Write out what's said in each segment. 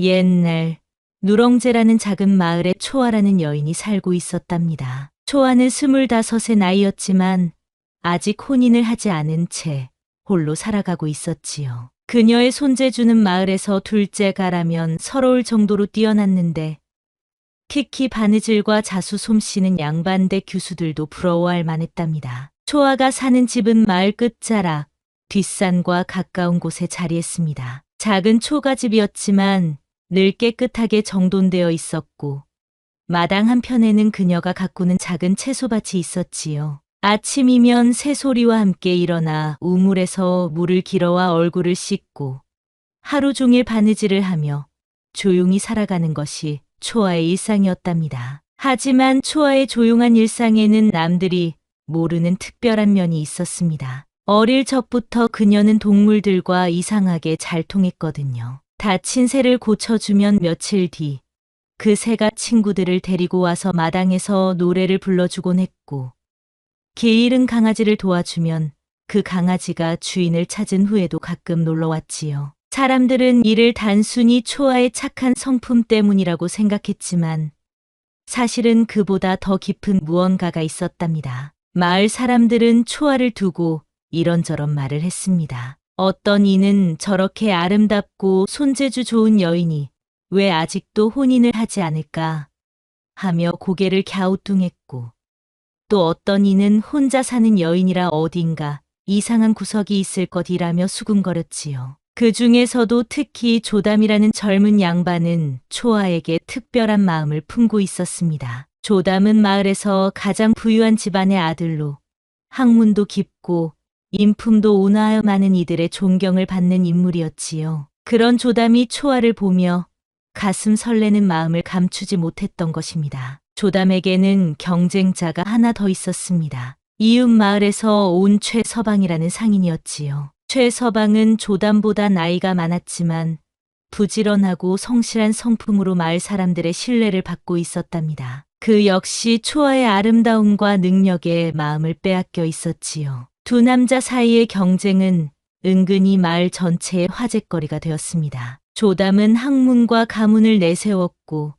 옛날 누렁제라는 작은 마을에 초아라는 여인이 살고 있었답니다. 초아는 25의 나이였지만 아직 혼인을 하지 않은 채 홀로 살아가고 있었지요. 그녀의 손재주는 마을에서 둘째가라면 서러울 정도로 뛰어났는데 특히 바느질과 자수 솜씨는 양반대 교수들도 부러워할 만했답니다. 초아가 사는 집은 마을 끝자락, 뒷산과 가까운 곳에 자리했습니다. 작은 초가집이었지만 늘 깨끗하게 정돈되어 있었고 마당 한편에는 그녀가 가꾸는 작은 채소밭이 있었지요. 아침이면 새소리와 함께 일어나 우물에서 물을 길어와 얼굴을 씻고 하루 종일 바느질을 하며 조용히 살아가는 것이 초아의 일상이었답니다. 하지만 초아의 조용한 일상에는 남들이 모르는 특별한 면이 있었습니다. 어릴 적부터 그녀는 동물들과 이상하게 잘 통했거든요. 다친 새를 고쳐주면 며칠 뒤 그 새가 친구들을 데리고 와서 마당에서 노래를 불러주곤 했고 게으른 강아지를 도와주면 그 강아지가 주인을 찾은 후에도 가끔 놀러왔지요. 사람들은 이를 단순히 초아의 착한 성품 때문이라고 생각했지만 사실은 그보다 더 깊은 무언가가 있었답니다. 마을 사람들은 초아를 두고 이런저런 말을 했습니다. 어떤 이는 저렇게 아름답고 손재주 좋은 여인이 왜 아직도 혼인을 하지 않을까 하며 고개를 갸우뚱했고 또 어떤 이는 혼자 사는 여인이라 어딘가 이상한 구석이 있을 것이라며 수군거렸지요. 그 중에서도 특히 조담이라는 젊은 양반은 초아에게 특별한 마음을 품고 있었습니다. 조담은 마을에서 가장 부유한 집안의 아들로 학문도 깊고 인품도 온화하여 많은 이들의 존경을 받는 인물이었지요. 그런 조담이 초아를 보며 가슴 설레는 마음을 감추지 못했던 것입니다. 조담에게는 경쟁자가 하나 더 있었습니다. 이웃 마을에서 온 최서방이라는 상인이었지요. 최서방은 조담보다 나이가 많았지만 부지런하고 성실한 성품으로 마을 사람들의 신뢰를 받고 있었답니다. 그 역시 초아의 아름다움과 능력에 마음을 빼앗겨 있었지요. 두 남자 사이의 경쟁은 은근히 마을 전체의 화제거리가 되었습니다. 조담은 학문과 가문을 내세웠고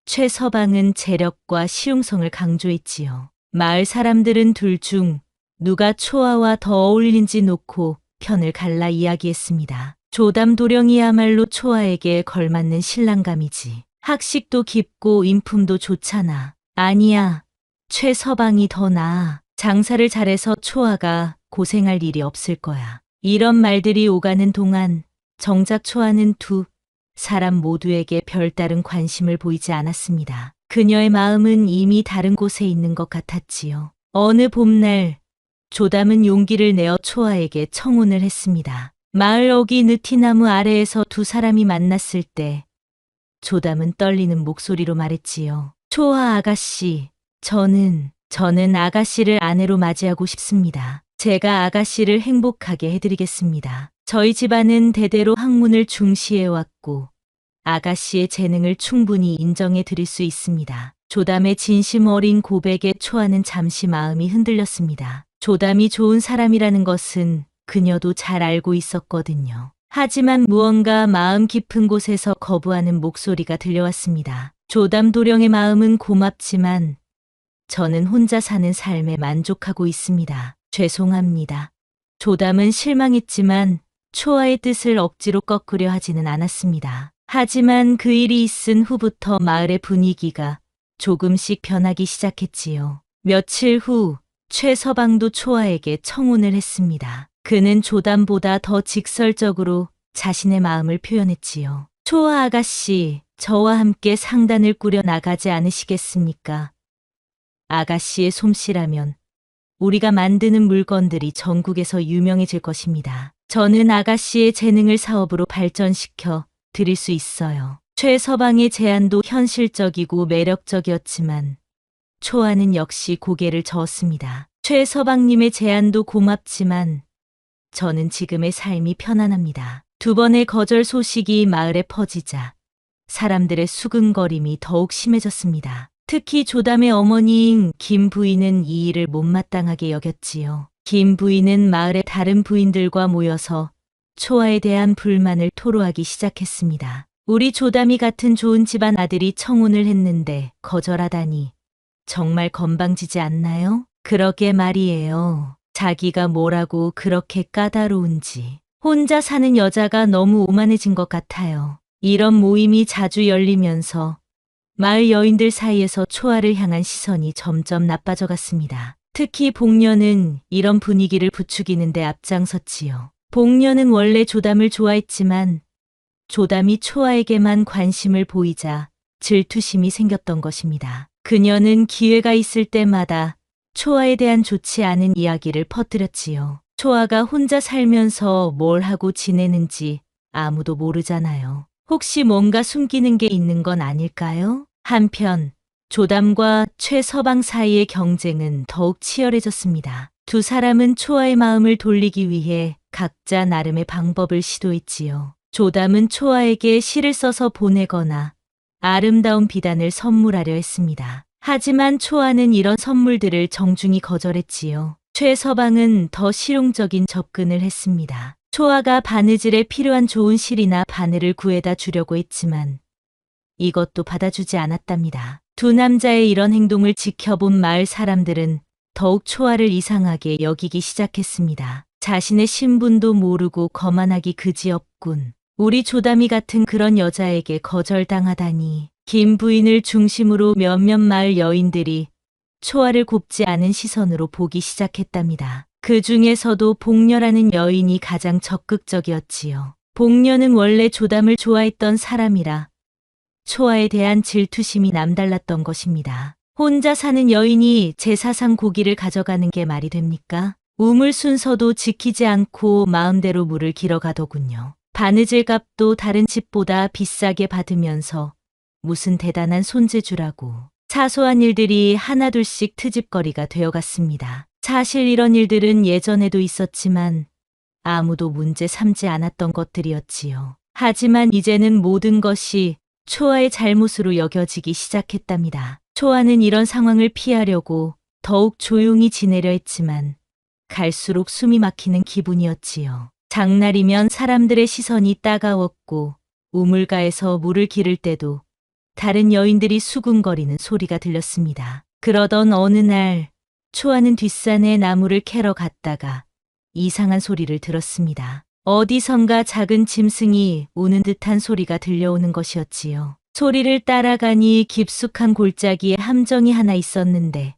최서방은 재력과 실용성을 강조했지요. 마을 사람들은 둘 중 누가 초아와 더 어울리는지 놓고 편을 갈라 이야기했습니다. 조담 도령이야말로 초아에게 걸맞는 신랑감이지. 학식도 깊고 인품도 좋잖아. 아니야, 최서방이 더 나아. 장사를 잘해서 초아가 고생할 일이 없을 거야. 이런 말들이 오가는 동안 정작 초아는 두 사람 모두에게 별다른 관심을 보이지 않았습니다. 그녀의 마음은 이미 다른 곳에 있는 것 같았지요. 어느 봄날 조담은 용기를 내어 초아에게 청혼을 했습니다. 마을 어귀 느티나무 아래에서 두 사람이 만났을 때 조담은 떨리는 목소리로 말했지요. 초아 아가씨, 저는 아가씨를 아내로 맞이하고 싶습니다. 제가 아가씨를 행복하게 해드리겠습니다. 저희 집안은 대대로 학문을 중시해왔고 아가씨의 재능을 충분히 인정해 드릴 수 있습니다. 조담의 진심 어린 고백에 초아는 잠시 마음이 흔들렸습니다. 조담이 좋은 사람이라는 것은 그녀도 잘 알고 있었거든요. 하지만 무언가 마음 깊은 곳에서 거부하는 목소리가 들려왔습니다. 조담 도령의 마음은 고맙지만 저는 혼자 사는 삶에 만족하고 있습니다. 죄송합니다. 조담은 실망했지만 초아의 뜻을 억지로 꺾으려 하지는 않았습니다. 하지만 그 일이 있은 후부터 마을의 분위기가 조금씩 변하기 시작했지요. 며칠 후 최서방도 초아에게 청혼을 했습니다. 그는 조담보다 더 직설적으로 자신의 마음을 표현했지요. 초아 아가씨, 저와 함께 상단을 꾸려 나가지 않으시겠습니까? 아가씨의 솜씨라면 우리가 만드는 물건들이 전국에서 유명해질 것입니다. 저는 아가씨의 재능을 사업으로 발전시켜 드릴 수 있어요. 최서방의 제안도 현실적이고 매력적이었지만 초아는 역시 고개를 저었습니다. 최서방님의 제안도 고맙지만 저는 지금의 삶이 편안합니다. 두 번의 거절 소식이 마을에 퍼지자 사람들의 수근거림이 더욱 심해졌습니다. 특히 조담의 어머니인 김 부인은 이 일을 못마땅하게 여겼지요. 김 부인은 마을의 다른 부인들과 모여서 초아에 대한 불만을 토로하기 시작했습니다. 우리 조담이 같은 좋은 집안 아들이 청혼을 했는데 거절하다니 정말 건방지지 않나요? 그러게 말이에요. 자기가 뭐라고 그렇게 까다로운지. 혼자 사는 여자가 너무 오만해진 것 같아요. 이런 모임이 자주 열리면서 마을 여인들 사이에서 초아를 향한 시선이 점점 나빠져 갔습니다. 특히 복녀는 이런 분위기를 부추기는 데 앞장섰지요. 복녀는 원래 조담을 좋아했지만 조담이 초아에게만 관심을 보이자 질투심이 생겼던 것입니다. 그녀는 기회가 있을 때마다 초아에 대한 좋지 않은 이야기를 퍼뜨렸지요. 초아가 혼자 살면서 뭘 하고 지내는지 아무도 모르잖아요. 혹시 뭔가 숨기는 게 있는 건 아닐까요? 한편 조담과 최서방 사이의 경쟁은 더욱 치열해졌습니다. 두 사람은 초아의 마음을 돌리기 위해 각자 나름의 방법을 시도했지요. 조담은 초아에게 시를 써서 보내거나 아름다운 비단을 선물하려 했습니다. 하지만 초아는 이런 선물들을 정중히 거절했지요. 최서방은 더 실용적인 접근을 했습니다. 초아가 바느질에 필요한 좋은 실이나 바늘을 구해다 주려고 했지만 이것도 받아주지 않았답니다. 두 남자의 이런 행동을 지켜본 마을 사람들은 더욱 초아를 이상하게 여기기 시작했습니다. 자신의 신분도 모르고 거만하기 그지없군. 우리 조담이 같은 그런 여자에게 거절당하다니. 김 부인을 중심으로 몇몇 마을 여인들이 초아를 곱지 않은 시선으로 보기 시작했답니다. 그 중에서도 복녀라는 여인이 가장 적극적이었지요. 복녀는 원래 조담을 좋아했던 사람이라 초아에 대한 질투심이 남달랐던 것입니다. 혼자 사는 여인이 제사상 고기를 가져가는 게 말이 됩니까? 우물 순서도 지키지 않고 마음대로 물을 길어가더군요. 바느질 값도 다른 집보다 비싸게 받으면서 무슨 대단한 손재주라고. 사소한 일들이 하나둘씩 트집거리가 되어갔습니다. 사실 이런 일들은 예전에도 있었지만 아무도 문제 삼지 않았던 것들이었지요. 하지만 이제는 모든 것이 초아의 잘못으로 여겨지기 시작했답니다. 초아는 이런 상황을 피하려고 더욱 조용히 지내려 했지만 갈수록 숨이 막히는 기분이었지요. 장날이면 사람들의 시선이 따가웠고 우물가에서 물을 기를 때도 다른 여인들이 수군거리는 소리가 들렸습니다. 그러던 어느 날 초아는 뒷산에 나무를 캐러 갔다가 이상한 소리를 들었습니다. 어디선가 작은 짐승이 우는 듯한 소리가 들려오는 것이었지요. 소리를 따라가니 깊숙한 골짜기에 함정이 하나 있었는데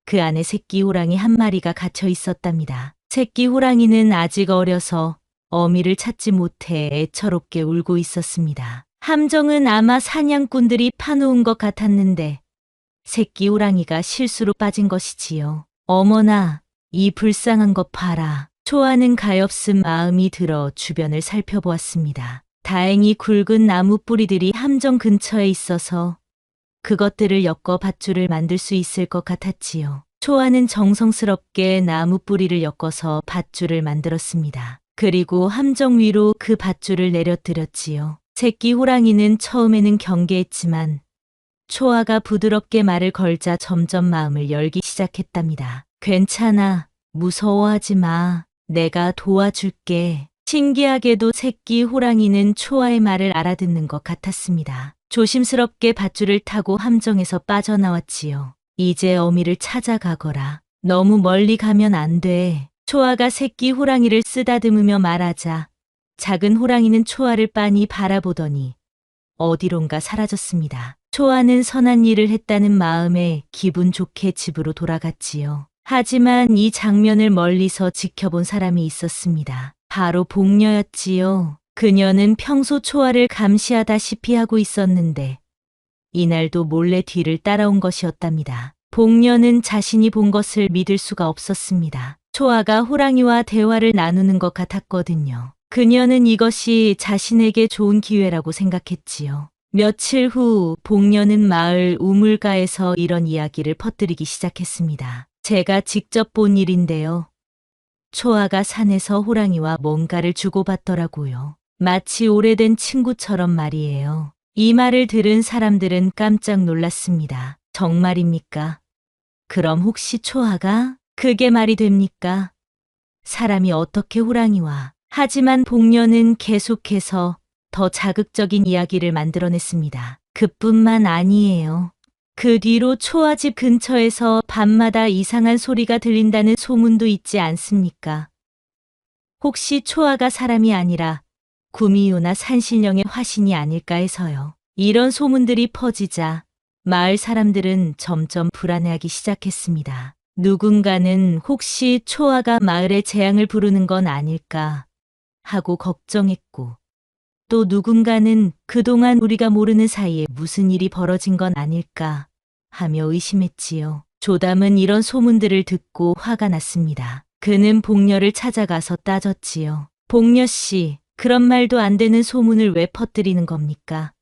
그 안에 새끼 호랑이 한 마리가 갇혀 있었답니다. 새끼 호랑이는 아직 어려서 어미를 찾지 못해 애처롭게 울고 있었습니다. 함정은 아마 사냥꾼들이 파놓은 것 같았는데 새끼 호랑이가 실수로 빠진 것이지요. 어머나, 이 불쌍한 것 봐라. 초아는 가엾은 마음이 들어 주변을 살펴보았습니다. 다행히 굵은 나무 뿌리들이 함정 근처에 있어서 그것들을 엮어 밧줄을 만들 수 있을 것 같았지요. 초아는 정성스럽게 나무 뿌리를 엮어서 밧줄을 만들었습니다. 그리고 함정 위로 그 밧줄을 내려뜨렸지요. 새끼 호랑이는 처음에는 경계했지만 초아가 부드럽게 말을 걸자 점점 마음을 열기 시작했답니다. 괜찮아. 무서워하지 마. 내가 도와줄게. 신기하게도 새끼 호랑이는 초아의 말을 알아듣는 것 같았습니다. 조심스럽게 밧줄을 타고 함정에서 빠져나왔지요. 이제 어미를 찾아가거라. 너무 멀리 가면 안 돼. 초아가 새끼 호랑이를 쓰다듬으며 말하자 작은 호랑이는 초아를 빤히 바라보더니 어디론가 사라졌습니다. 초아는 선한 일을 했다는 마음에 기분 좋게 집으로 돌아갔지요. 하지만 이 장면을 멀리서 지켜본 사람이 있었습니다. 바로 복녀였지요. 그녀는 평소 초아를 감시하다시피 하고 있었는데 이날도 몰래 뒤를 따라온 것이었답니다. 복녀는 자신이 본 것을 믿을 수가 없었습니다. 초아가 호랑이와 대화를 나누는 것 같았거든요. 그녀는 이것이 자신에게 좋은 기회라고 생각했지요. 며칠 후 복녀는 마을 우물가에서 이런 이야기를 퍼뜨리기 시작했습니다. 제가 직접 본 일인데요. 초아가 산에서 호랑이와 뭔가를 주고받더라고요. 마치 오래된 친구처럼 말이에요. 이 말을 들은 사람들은 깜짝 놀랐습니다. 정말입니까? 그럼 혹시 초아가? 그게 말이 됩니까? 사람이 어떻게 호랑이와? 하지만 복녀는 계속해서 더 자극적인 이야기를 만들어냈습니다. 그뿐만 아니에요. 그 뒤로 초아 집 근처에서 밤마다 이상한 소리가 들린다는 소문도 있지 않습니까? 혹시 초아가 사람이 아니라 구미호나 산신령의 화신이 아닐까 해서요. 이런 소문들이 퍼지자 마을 사람들은 점점 불안해하기 시작했습니다. 누군가는 혹시 초아가 마을에 재앙을 부르는 건 아닐까 하고 걱정했고, 또 누군가는 그동안 우리가 모르는 사이에 무슨 일이 벌어진 건 아닐까 하며 의심했지요. 조담은 이런 소문들을 듣고 화가 났습니다. 그는 복녀를 찾아가서 따졌지요. 복녀 씨, 그런 말도 안 되는 소문을 왜 퍼뜨리는 겁니까?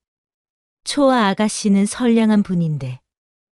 초아 아가씨는 선량한 분인데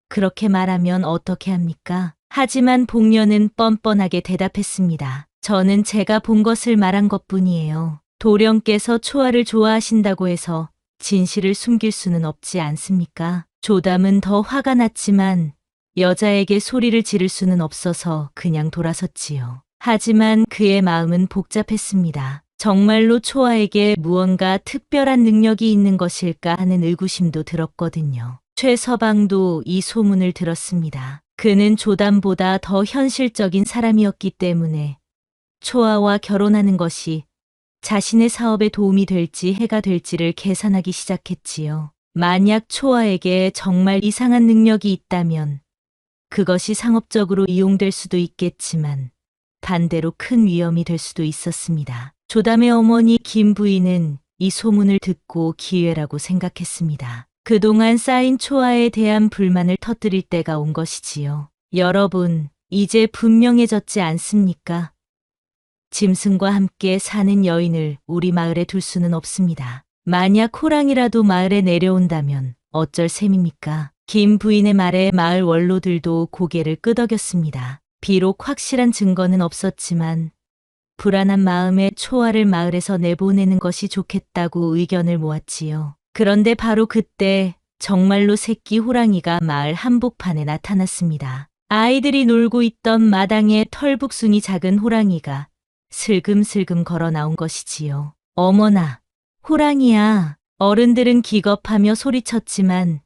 그렇게 말하면 어떻게 합니까? 하지만 복녀는 뻔뻔하게 대답했습니다. 저는 제가 본 것을 말한 것뿐이에요. 도령께서 초아를 좋아하신다고 해서 진실을 숨길 수는 없지 않습니까? 조담은 더 화가 났지만 여자에게 소리를 지를 수는 없어서 그냥 돌아섰지요. 하지만 그의 마음은 복잡했습니다. 정말로 초아에게 무언가 특별한 능력이 있는 것일까 하는 의구심도 들었거든요. 최서방도 이 소문을 들었습니다. 그는 조담보다 더 현실적인 사람이었기 때문에 초아와 결혼하는 것이 자신의 사업에 도움이 될지 해가 될지를 계산하기 시작했지요. 만약 초아에게 정말 이상한 능력이 있다면 그것이 상업적으로 이용될 수도 있겠지만 반대로 큰 위험이 될 수도 있었습니다. 조담의 어머니 김 부인은 이 소문을 듣고 기회라고 생각했습니다. 그동안 쌓인 초아에 대한 불만을 터뜨릴 때가 온 것이지요. 여러분, 이제 분명해졌지 않습니까? 짐승과 함께 사는 여인을 우리 마을에 둘 수는 없습니다. 만약 호랑이라도 마을에 내려온다면 어쩔 셈입니까? 김 부인의 말에 마을 원로들도 고개를 끄덕였습니다. 비록 확실한 증거는 없었지만 불안한 마음에 초아를 마을에서 내보내는 것이 좋겠다고 의견을 모았지요. 그런데 바로 그때 정말로 새끼 호랑이가 마을 한복판에 나타났습니다. 아이들이 놀고 있던 마당에 털북순이 작은 호랑이가 슬금슬금 걸어 나온 것이지요. 어머나, 호랑이야. 어른들은 기겁하며 소리쳤지만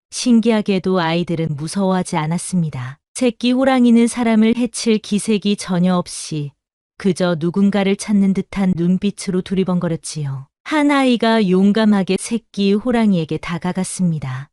신기하게도 아이들은 무서워하지 않았습니다. 새끼 호랑이는 사람을 해칠 기색이 전혀 없이 그저 누군가를 찾는 듯한 눈빛으로 두리번거렸지요. 한 아이가 용감하게 새끼 호랑이에게 다가갔습니다.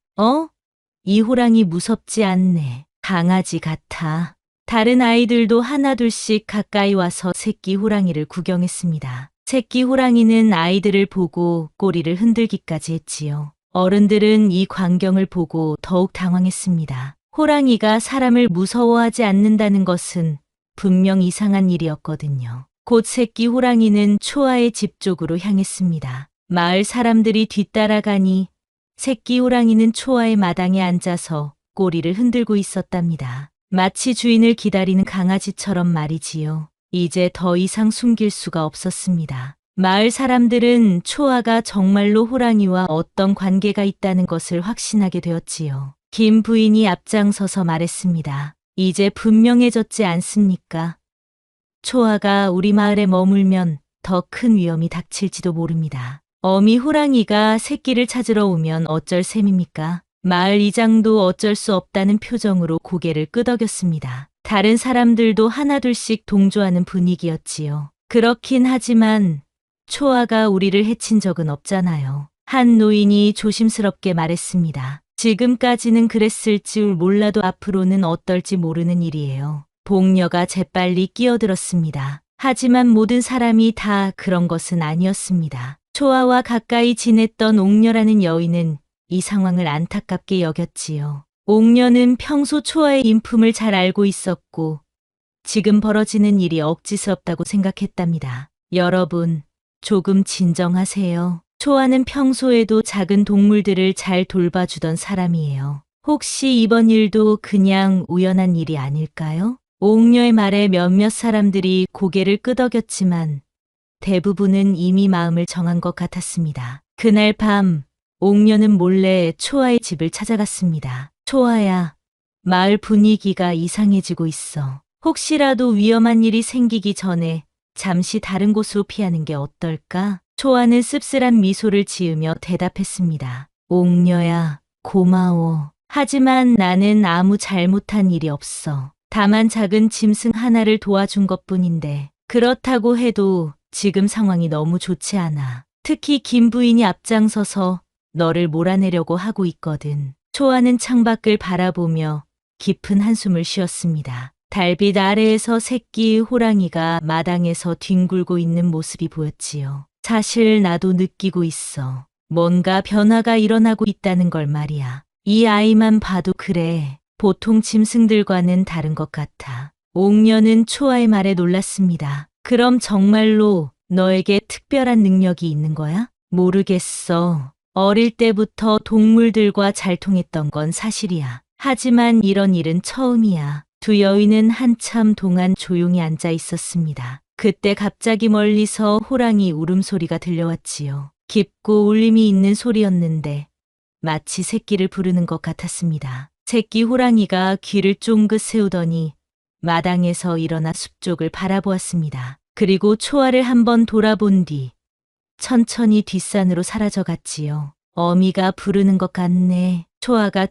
이 호랑이 무섭지 않네. 강아지 같아. 다른 아이들도 하나둘씩 가까이 와서 새끼 호랑이를 구경했습니다. 새끼 호랑이는 아이들을 보고 꼬리를 흔들기까지 했지요. 어른들은 이 광경을 보고 더욱 당황했습니다. 호랑이가 사람을 무서워하지 않는다는 것은 분명 이상한 일이었거든요. 곧 새끼 호랑이는 초아의 집 쪽으로 향했습니다. 마을 사람들이 뒤따라가니 새끼 호랑이는 초아의 마당에 앉아서 꼬리를 흔들고 있었답니다. 마치 주인을 기다리는 강아지처럼 말이지요. 이제 더 이상 숨길 수가 없었습니다. 마을 사람들은 초아가 정말로 호랑이와 어떤 관계가 있다는 것을 확신하게 되었지요. 김 부인이 앞장서서 말했습니다. 이제 분명해졌지 않습니까? 초아가 우리 마을에 머물면 더 큰 위험이 닥칠지도 모릅니다. 어미 호랑이가 새끼를 찾으러 오면 어쩔 셈입니까? 마을 이장도 어쩔 수 없다는 표정으로 고개를 끄덕였습니다. 다른 사람들도 하나둘씩 동조하는 분위기였지요. 그렇긴 하지만 초아가 우리를 해친 적은 없잖아요. 한 노인이 조심스럽게 말했습니다. 지금까지는 그랬을 줄 몰라도 앞으로는 어떨지 모르는 일이에요. 복녀가 재빨리 끼어들었습니다. 하지만 모든 사람이 다 그런 것은 아니었습니다. 초아와 가까이 지냈던 옥녀라는 여인은 이 상황을 안타깝게 여겼지요. 옥녀는 평소 초아의 인품을 잘 알고 있었고 지금 벌어지는 일이 억지스럽다고 생각했답니다. 여러분, 조금 진정하세요. 초아는 평소에도 작은 동물들을 잘 돌봐주던 사람이에요. 혹시 이번 일도 그냥 우연한 일이 아닐까요? 옥녀의 말에 몇몇 사람들이 고개를 끄덕였지만 대부분은 이미 마음을 정한 것 같았습니다. 그날 밤 옥녀는 몰래 초아의 집을 찾아갔습니다. 초아야, 마을 분위기가 이상해지고 있어. 혹시라도 위험한 일이 생기기 전에 잠시 다른 곳으로 피하는 게 어떨까? 초아는 씁쓸한 미소를 지으며 대답했습니다. 옥녀야, 고마워. 하지만 나는 아무 잘못한 일이 없어. 다만 작은 짐승 하나를 도와준 것뿐인데 그렇다고 해도 지금 상황이 너무 좋지 않아. 특히 김 부인이 앞장서서 너를 몰아내려고 하고 있거든. 초아는 창밖을 바라보며 깊은 한숨을 쉬었습니다. 달빛 아래에서 새끼 호랑이가 마당에서 뒹굴고 있는 모습이 보였지요. 사실 나도 느끼고 있어. 뭔가 변화가 일어나고 있다는 걸 말이야. 이 아이만 봐도 그래. 보통 짐승들과는 다른 것 같아. 옥녀는 초아의 말에 놀랐습니다. 그럼 정말로 너에게 특별한 능력이 있는 거야? 모르겠어. 어릴 때부터 동물들과 잘 통했던 건 사실이야. 하지만 이런 일은 처음이야. 두 여인은 한참 동안 조용히 앉아 있었습니다. 그때 갑자기 멀리서 호랑이 울음소리가 들려왔지요. 깊고 울림이 있는 소리였는데 마치 새끼를 부르는 것 같았습니다. 새끼 호랑이가 귀를 쫑긋 세우더니 마당에서 일어나 숲 쪽을 바라보았습니다. 그리고 초아를 한번 돌아본 뒤 천천히 뒷산으로 사라져 갔지요. 어미가 부르는 것 같네. 초아가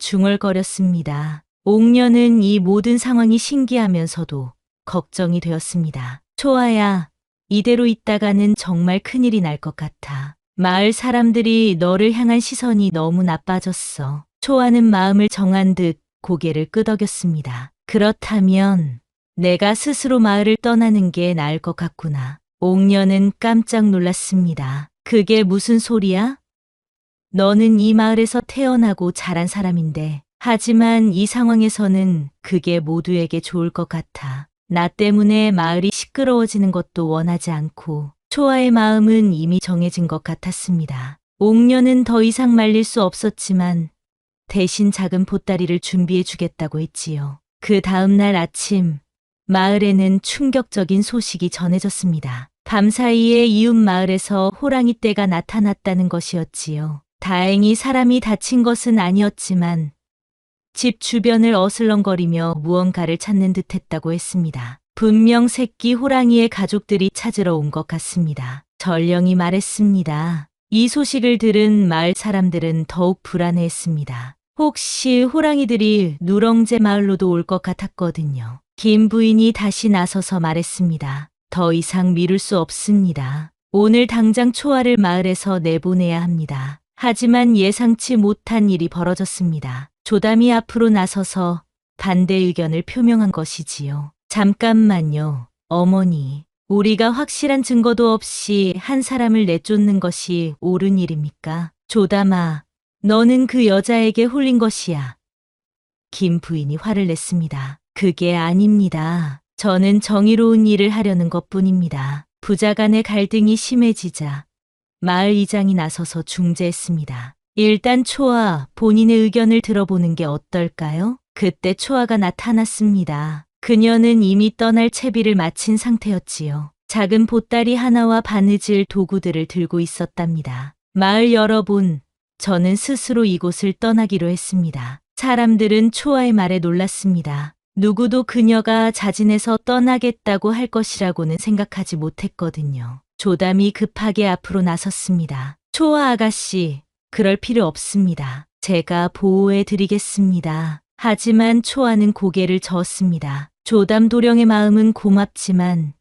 중얼거렸습니다. 옥녀는 이 모든 상황이 신기하면서도 걱정이 되었습니다. 초아야, 이대로 있다가는 정말 큰일이 날 것 같아. 마을 사람들이 너를 향한 시선이 너무 나빠졌어. 초아는 마음을 정한 듯 고개를 끄덕였습니다. 그렇다면 내가 스스로 마을을 떠나는 게 나을 것 같구나. 옥녀는 깜짝 놀랐습니다. 그게 무슨 소리야? 너는 이 마을에서 태어나고 자란 사람인데, 하지만 이 상황에서는 그게 모두에게 좋을 것 같아. 나 때문에 마을이 시끄러워지는 것도 원하지 않고, 초아의 마음은 이미 정해진 것 같았습니다. 옥녀는 더 이상 말릴 수 없었지만 대신 작은 보따리를 준비해 주겠다고 했지요. 그 다음 날 아침 마을에는 충격적인 소식이 전해졌습니다. 밤사이에 이웃 마을에서 호랑이 떼가 나타났다는 것이었지요. 다행히 사람이 다친 것은 아니었지만 집 주변을 어슬렁거리며 무언가를 찾는 듯했다고 했습니다. 분명 새끼 호랑이의 가족들이 찾으러 온 것 같습니다. 전령이 말했습니다. 이 소식을 들은 마을 사람들은 더욱 불안해했습니다. 혹시 호랑이들이 누렁제 마을로도 올 것 같았거든요. 김 부인이 다시 나서서 말했습니다. 더 이상 미룰 수 없습니다. 오늘 당장 초아를 마을에서 내보내야 합니다. 하지만 예상치 못한 일이 벌어졌습니다. 조담이 앞으로 나서서 반대 의견을 표명한 것이지요. 잠깐만요, 어머니. 우리가 확실한 증거도 없이 한 사람을 내쫓는 것이 옳은 일입니까? 조담아, 너는 그 여자에게 홀린 것이야. 김 부인이 화를 냈습니다. 그게 아닙니다. 저는 정의로운 일을 하려는 것뿐입니다. 부자 간의 갈등이 심해지자 마을 이장이 나서서 중재했습니다. 일단 초아, 본인의 의견을 들어보는 게 어떨까요? 그때 초아가 나타났습니다. 그녀는 이미 떠날 채비를 마친 상태였지요. 작은 보따리 하나와 바느질 도구들을 들고 있었답니다. 마을 여러분, 저는 스스로 이곳을 떠나기로 했습니다. 사람들은 초아의 말에 놀랐습니다. 누구도 그녀가 자진해서 떠나겠다고 할 것이라고는 생각하지 못했거든요. 조담이 급하게 앞으로 나섰습니다. 초아 아가씨, 그럴 필요 없습니다. 제가 보호해 드리겠습니다. 하지만 초아는 고개를 저었습니다. 조담 도령의 마음은 고맙지만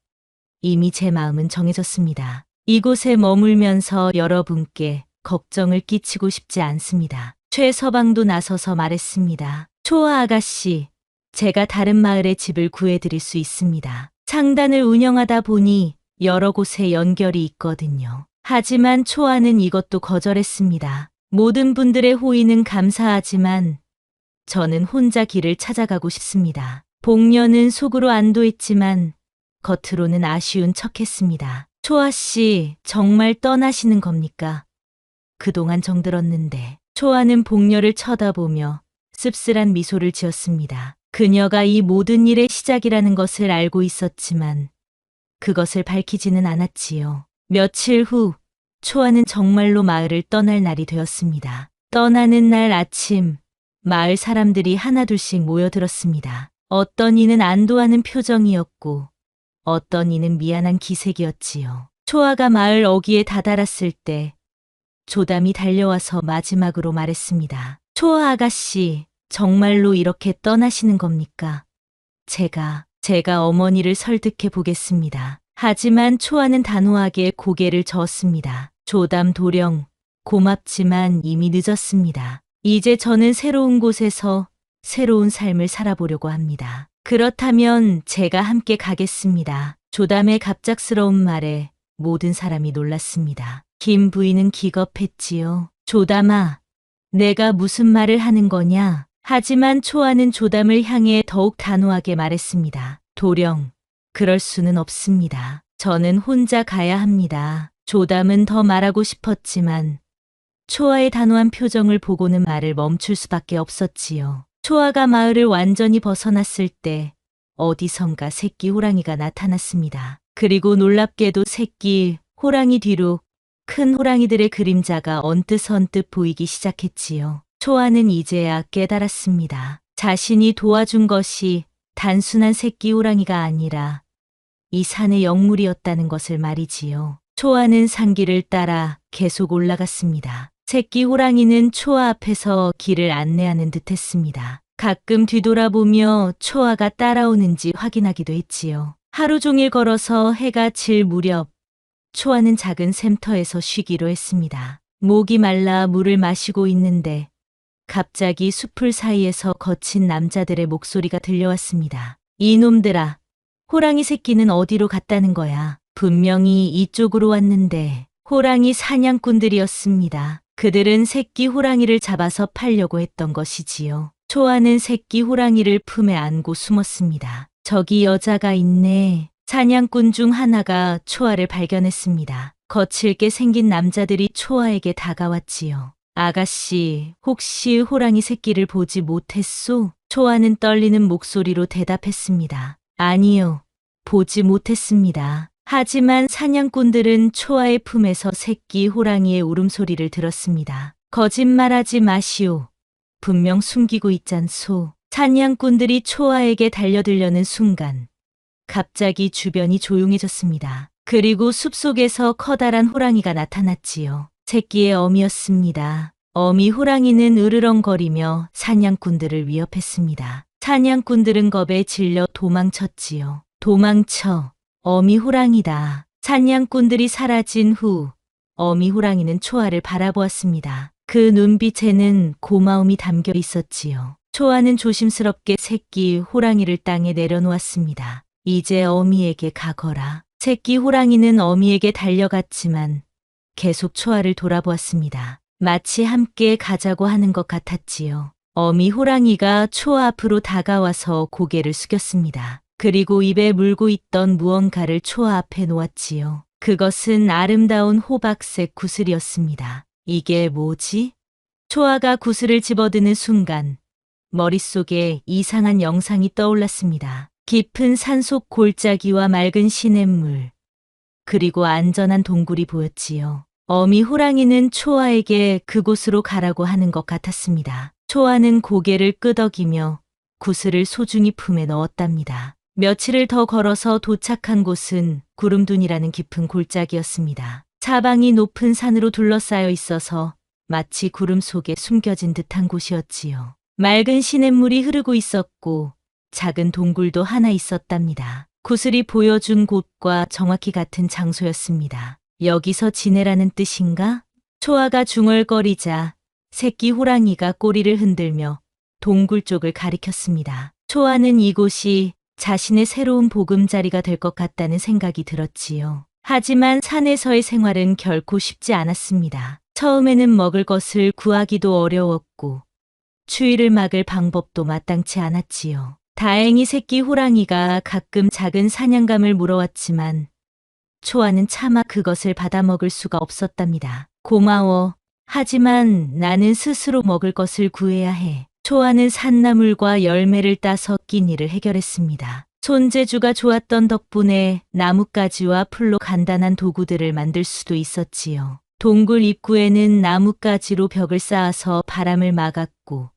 이미 제 마음은 정해졌습니다. 이곳에 머물면서 여러분께 걱정을 끼치고 싶지 않습니다. 최서방도 나서서 말했습니다. 초아 아가씨, 제가 다른 마을에 집을 구해드릴 수 있습니다. 창단을 운영하다 보니 여러 곳에 연결이 있거든요. 하지만 초아는 이것도 거절했습니다. 모든 분들의 호의는 감사하지만 저는 혼자 길을 찾아가고 싶습니다. 복녀는 속으로 안도했지만 겉으로는 아쉬운 척했습니다. 초아 씨, 정말 떠나시는 겁니까? 그동안 정들었는데. 초아는 복녀를 쳐다보며 씁쓸한 미소를 지었습니다. 그녀가 이 모든 일의 시작이라는 것을 알고 있었지만 그것을 밝히지는 않았지요. 며칠 후 초아는 정말로 마을을 떠날 날이 되었습니다. 떠나는 날 아침 마을 사람들이 하나둘씩 모여들었습니다. 어떤 이는 안도하는 표정이었고 어떤 이는 미안한 기색이었지요. 초아가 마을 어귀에 다다랐을 때 조담이 달려와서 마지막으로 말했습니다. 초아 아가씨, 정말로 이렇게 떠나시는 겁니까? 제가 어머니를 설득해 보겠습니다. 하지만 초아는 단호하게 고개를 저었습니다. 조담 도령, 고맙지만 이미 늦었습니다. 이제 저는 새로운 곳에서 새로운 삶을 살아보려고 합니다. 그렇다면 제가 함께 가겠습니다. 조담의 갑작스러운 말에 모든 사람이 놀랐습니다. 김 부인은 기겁했지요. 조담아, 내가 무슨 말을 하는 거냐? 하지만 초아는 조담을 향해 더욱 단호하게 말했습니다. 도령, 그럴 수는 없습니다. 저는 혼자 가야 합니다. 조담은 더 말하고 싶었지만 초아의 단호한 표정을 보고는 말을 멈출 수밖에 없었지요. 초아가 마을을 완전히 벗어났을 때 어디선가 새끼 호랑이가 나타났습니다. 그리고 놀랍게도 새끼 호랑이 뒤로 큰 호랑이들의 그림자가 언뜻 보이기 시작했지요. 초아는 이제야 깨달았습니다. 자신이 도와준 것이 단순한 새끼 호랑이가 아니라 이 산의 영물이었다는 것을 말이지요. 초아는 산길을 따라 계속 올라갔습니다. 새끼 호랑이는 초아 앞에서 길을 안내하는 듯 했습니다. 가끔 뒤돌아보며 초아가 따라오는지 확인하기도 했지요. 하루 종일 걸어서 해가 질 무렵 초아는 작은 샘터에서 쉬기로 했습니다. 목이 말라 물을 마시고 있는데 갑자기 숲풀 사이에서 거친 남자들의 목소리가 들려왔습니다. 이놈들아, 호랑이 새끼는 어디로 갔다는 거야? 분명히 이쪽으로 왔는데. 호랑이 사냥꾼들이었습니다. 그들은 새끼 호랑이를 잡아서 팔려고 했던 것이지요. 초아는 새끼 호랑이를 품에 안고 숨었습니다. 저기 여자가 있네. 사냥꾼 중 하나가 초아를 발견했습니다. 거칠게 생긴 남자들이 초아에게 다가왔지요. 아가씨, 혹시 호랑이 새끼를 보지 못했소? 초아는 떨리는 목소리로 대답했습니다. 아니요, 보지 못했습니다. 하지만 사냥꾼들은 초아의 품에서 새끼 호랑이의 울음소리를 들었습니다. 거짓말하지 마시오. 분명 숨기고 있잖소. 사냥꾼들이 초아에게 달려들려는 순간 갑자기 주변이 조용해졌습니다. 그리고 숲속에서 커다란 호랑이가 나타났지요. 새끼의 어미였습니다. 어미 호랑이는 으르렁거리며 사냥꾼들을 위협했습니다. 사냥꾼들은 겁에 질려 도망쳤지요. 도망쳐. 어미 호랑이다. 사냥꾼들이 사라진 후 어미 호랑이는 초아를 바라보았습니다. 그 눈빛에는 고마움이 담겨 있었지요. 초아는 조심스럽게 새끼 호랑이를 땅에 내려놓았습니다. 이제 어미에게 가거라. 새끼 호랑이는 어미에게 달려갔지만 계속 초아를 돌아보았습니다. 마치 함께 가자고 하는 것 같았지요. 어미 호랑이가 초아 앞으로 다가와서 고개를 숙였습니다. 그리고 입에 물고 있던 무언가를 초아 앞에 놓았지요. 그것은 아름다운 호박색 구슬이었습니다. 이게 뭐지? 초아가 구슬을 집어드는 순간 머릿속에 이상한 영상이 떠올랐습니다. 깊은 산속 골짜기와 맑은 시냇물, 그리고 안전한 동굴이 보였지요. 어미 호랑이는 초아에게 그곳으로 가라고 하는 것 같았습니다. 초아는 고개를 끄덕이며 구슬을 소중히 품에 넣었답니다. 며칠을 더 걸어서 도착한 곳은 구름둔이라는 깊은 골짜기였습니다. 사방이 높은 산으로 둘러싸여 있어서 마치 구름 속에 숨겨진 듯한 곳이었지요. 맑은 시냇물이 흐르고 있었고 작은 동굴도 하나 있었답니다. 구슬이 보여준 곳과 정확히 같은 장소였습니다. 여기서 지내라는 뜻인가? 초아가 중얼거리자 새끼 호랑이가 꼬리를 흔들며 동굴 쪽을 가리켰습니다. 초아는 이곳이 자신의 새로운 보금자리가 될 것 같다는 생각이 들었지요. 하지만 산에서의 생활은 결코 쉽지 않았습니다. 처음에는 먹을 것을 구하기도 어려웠고 추위를 막을 방법도 마땅치 않았지요. 다행히 새끼 호랑이가 가끔 작은 사냥감을 물어왔지만 초아는 차마 그것을 받아먹을 수가 없었답니다. 고마워. 하지만 나는 스스로 먹을 것을 구해야 해. 초아는 산나물과 열매를 따서 끼니를 해결했습니다. 손재주가 좋았던 덕분에 나뭇가지와 풀로 간단한 도구들을 만들 수도 있었지요. 동굴 입구에는 나뭇가지로 벽을 쌓아서 바람을 막았고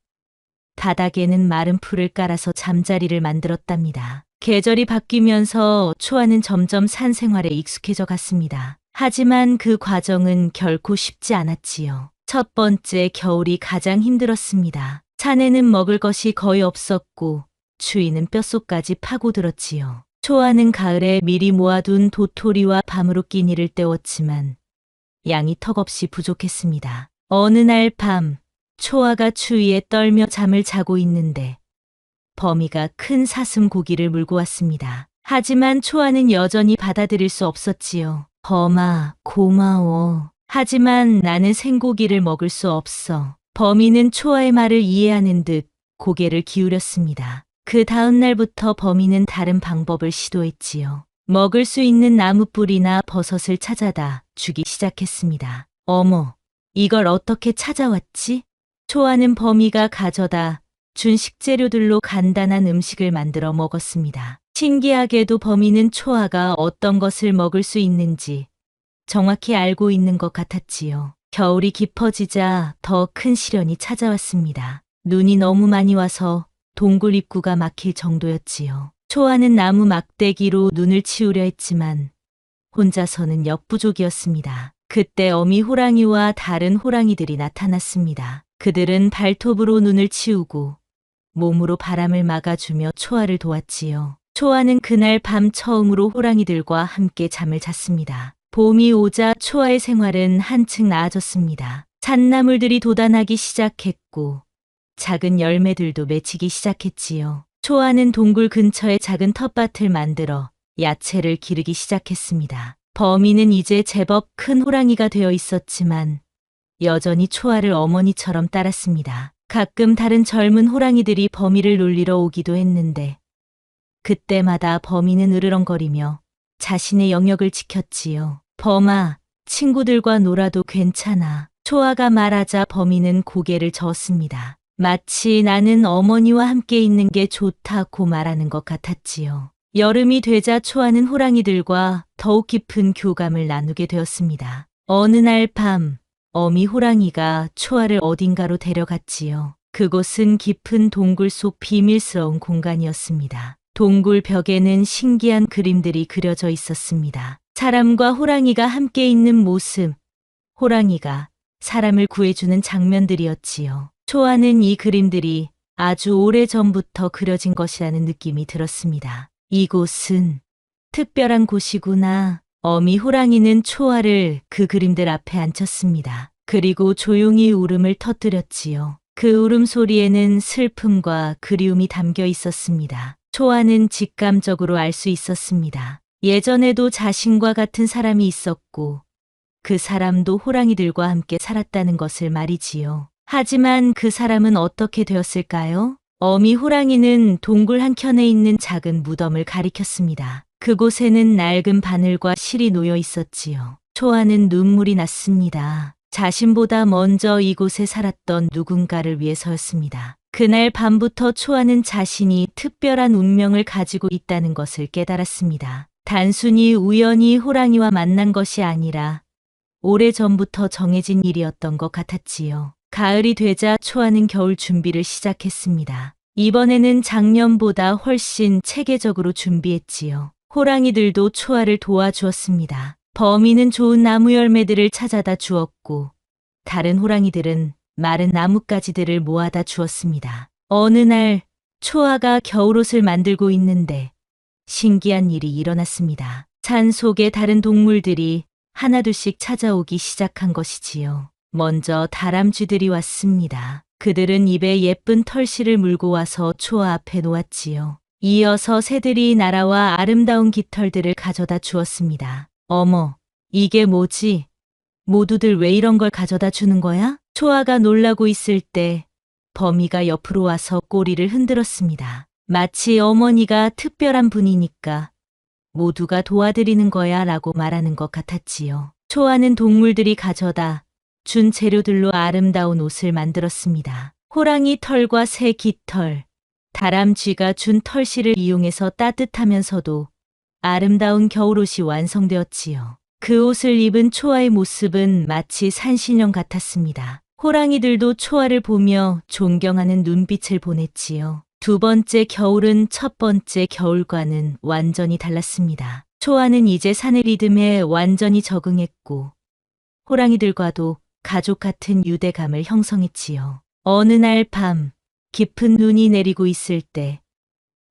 바닥에는 마른 풀을 깔아서 잠자리를 만들었답니다. 계절이 바뀌면서 초아는 점점 산 생활에 익숙해져 갔습니다. 하지만 그 과정은 결코 쉽지 않았지요. 첫 번째 겨울이 가장 힘들었습니다. 산에는 먹을 것이 거의 없었고 추위는 뼛속까지 파고들었지요. 초아는 가을에 미리 모아둔 도토리와 밤으로 끼니를 때웠지만 양이 턱없이 부족했습니다. 어느 날 밤, 초아가 추위에 떨며 잠을 자고 있는데 범이가 큰 사슴 고기를 물고 왔습니다. 하지만 초아는 여전히 받아들일 수 없었지요. 범아, 고마워. 하지만 나는 생고기를 먹을 수 없어. 범이는 초아의 말을 이해하는 듯 고개를 기울였습니다. 그 다음 날부터 범이는 다른 방법을 시도했지요. 먹을 수 있는 나무뿌리나 버섯을 찾아다 주기 시작했습니다. 어머, 이걸 어떻게 찾아왔지? 초아는 범이가 가져다 준 식재료들로 간단한 음식을 만들어 먹었습니다. 신기하게도 범이는 초아가 어떤 것을 먹을 수 있는지 정확히 알고 있는 것 같았지요. 겨울이 깊어지자 더 큰 시련이 찾아왔습니다. 눈이 너무 많이 와서 동굴 입구가 막힐 정도였지요. 초아는 나무 막대기로 눈을 치우려 했지만 혼자서는 역부족이었습니다. 그때 어미 호랑이와 다른 호랑이들이 나타났습니다. 그들은 발톱으로 눈을 치우고 몸으로 바람을 막아주며 초아를 도왔지요. 초아는 그날 밤 처음으로 호랑이들과 함께 잠을 잤습니다. 봄이 오자 초아의 생활은 한층 나아졌습니다. 산나물들이 돋아나기 시작했고 작은 열매들도 맺히기 시작했지요. 초아는 동굴 근처에 작은 텃밭을 만들어 야채를 기르기 시작했습니다. 범이는 이제 제법 큰 호랑이가 되어 있었지만 여전히 초아를 어머니처럼 따랐습니다. 가끔 다른 젊은 호랑이들이 범이를 놀리러 오기도 했는데 그때마다 범이는 으르렁거리며 자신의 영역을 지켰지요. 범아, 친구들과 놀아도 괜찮아. 초아가 말하자 범이는 고개를 저었습니다. 마치 나는 어머니와 함께 있는 게 좋다고 말하는 것 같았지요. 여름이 되자 초아는 호랑이들과 더욱 깊은 교감을 나누게 되었습니다. 어느 날 밤, 어미 호랑이가 초아를 어딘가로 데려갔지요. 그곳은 깊은 동굴 속 비밀스러운 공간이었습니다. 동굴 벽에는 신기한 그림들이 그려져 있었습니다. 사람과 호랑이가 함께 있는 모습, 호랑이가 사람을 구해주는 장면들이었지요. 초아는 이 그림들이 아주 오래전부터 그려진 것이라는 느낌이 들었습니다. 이곳은 특별한 곳이구나. 어미 호랑이는 초아를 그 그림들 앞에 앉혔습니다. 그리고 조용히 울음을 터뜨렸지요. 그 울음소리에는 슬픔과 그리움이 담겨 있었습니다. 초아는 직감적으로 알 수 있었습니다. 예전에도 자신과 같은 사람이 있었고 그 사람도 호랑이들과 함께 살았다는 것을 말이지요. 하지만 그 사람은 어떻게 되었을까요? 어미 호랑이는 동굴 한켠에 있는 작은 무덤을 가리켰습니다. 그곳에는 낡은 바늘과 실이 놓여 있었지요. 초아는 눈물이 났습니다. 자신보다 먼저 이곳에 살았던 누군가를 위해서였습니다. 그날 밤부터 초아는 자신이 특별한 운명을 가지고 있다는 것을 깨달았습니다. 단순히 우연히 호랑이와 만난 것이 아니라 오래전부터 정해진 일이었던 것 같았지요. 가을이 되자 초아는 겨울 준비를 시작했습니다. 이번에는 작년보다 훨씬 체계적으로 준비했지요. 호랑이들도 초아를 도와주었습니다. 범이는 좋은 나무 열매들을 찾아다 주었고 다른 호랑이들은 마른 나뭇가지들을 모아다 주었습니다. 어느 날 초아가 겨울옷을 만들고 있는데 신기한 일이 일어났습니다. 산 속의 다른 동물들이 하나둘씩 찾아오기 시작한 것이지요. 먼저 다람쥐들이 왔습니다. 그들은 입에 예쁜 털실을 물고 와서 초아 앞에 놓았지요. 이어서 새들이 날아와 아름다운 깃털들을 가져다 주었습니다. 어머, 이게 뭐지? 모두들 왜 이런 걸 가져다 주는 거야? 초아가 놀라고 있을 때 범이가 옆으로 와서 꼬리를 흔들었습니다. 마치 어머니가 특별한 분이니까 모두가 도와드리는 거야 라고 말하는 것 같았지요. 초아는 동물들이 가져다 준 재료들로 아름다운 옷을 만들었습니다. 호랑이 털과 새 깃털, 다람쥐가 준 털실을 이용해서 따뜻하면서도 아름다운 겨울옷이 완성되었지요. 그 옷을 입은 초아의 모습은 마치 산신령 같았습니다. 호랑이들도 초아를 보며 존경하는 눈빛을 보냈지요. 두 번째 겨울은 첫 번째 겨울과는 완전히 달랐습니다. 초아는 이제 산의 리듬에 완전히 적응했고 호랑이들과도 가족 같은 유대감을 형성했지요. 어느 날 밤 깊은 눈이 내리고 있을 때